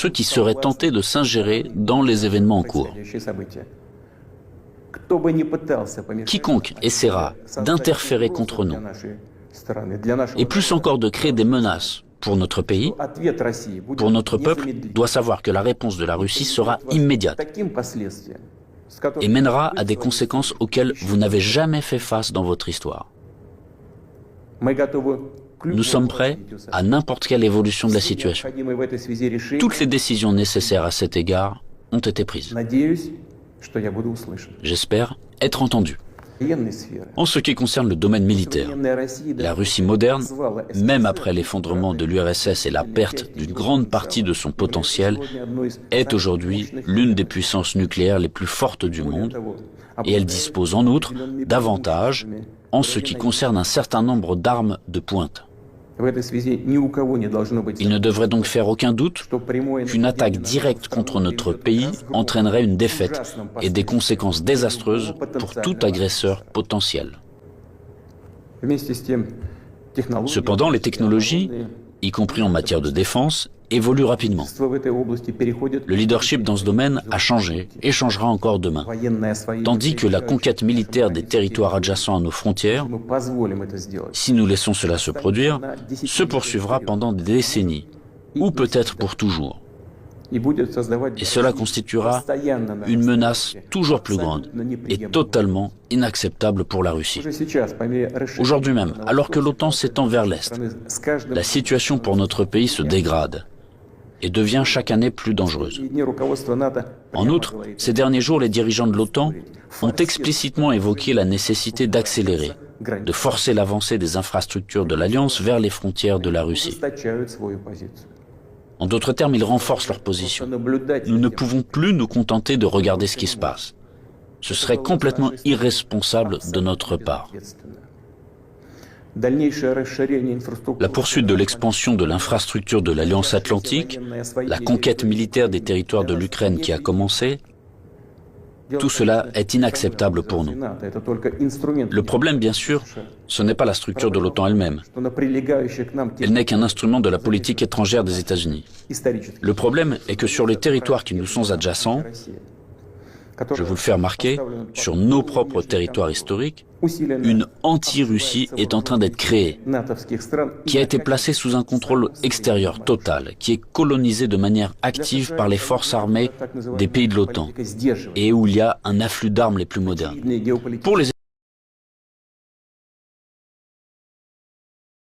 ceux qui seraient tentés de s'ingérer dans les événements en cours. Quiconque essaiera d'interférer contre nous, et plus encore de créer des menaces pour notre pays, pour notre peuple, doit savoir que la réponse de la Russie sera immédiate et mènera à des conséquences auxquelles vous n'avez jamais fait face dans votre histoire. Nous sommes prêts à n'importe quelle évolution de la situation. Toutes les décisions nécessaires à cet égard ont été prises. J'espère être entendu. En ce qui concerne le domaine militaire, la Russie moderne, même après l'effondrement de l'URSS et la perte d'une grande partie de son potentiel, est aujourd'hui l'une des puissances nucléaires les plus fortes du monde, et elle dispose en outre d'avantages en ce qui concerne un certain nombre d'armes de pointe. Il ne devrait donc faire aucun doute qu'une attaque directe contre notre pays entraînerait une défaite et des conséquences désastreuses pour tout agresseur potentiel. Cependant, les technologies, y compris en matière de défense, évoluent rapidement. Le leadership dans ce domaine a changé et changera encore demain, tandis que la conquête militaire des territoires adjacents à nos frontières, si nous laissons cela se produire, se poursuivra pendant des décennies, ou peut-être pour toujours. Et cela constituera une menace toujours plus grande et totalement inacceptable pour la Russie. Aujourd'hui même, alors que l'OTAN s'étend vers l'Est, la situation pour notre pays se dégrade et devient chaque année plus dangereuse. En outre, ces derniers jours, les dirigeants de l'OTAN ont explicitement évoqué la nécessité d'accélérer, de forcer l'avancée des infrastructures de l'Alliance vers les frontières de la Russie. En d'autres termes, ils renforcent leur position. Nous ne pouvons plus nous contenter de regarder ce qui se passe. Ce serait complètement irresponsable de notre part. La poursuite de l'expansion de l'infrastructure de l'Alliance Atlantique, la conquête militaire des territoires de l'Ukraine qui a commencé, tout cela est inacceptable pour nous. Le problème, bien sûr, ce n'est pas la structure de l'OTAN elle-même. Elle n'est qu'un instrument de la politique étrangère des États-Unis. Le problème est que sur les territoires qui nous sont adjacents, je vous le fais remarquer, sur nos propres territoires historiques, une anti-Russie est en train d'être créée, qui a été placée sous un contrôle extérieur total, qui est colonisée de manière active par les forces armées des pays de l'OTAN, et où il y a un afflux d'armes les plus modernes. Pour les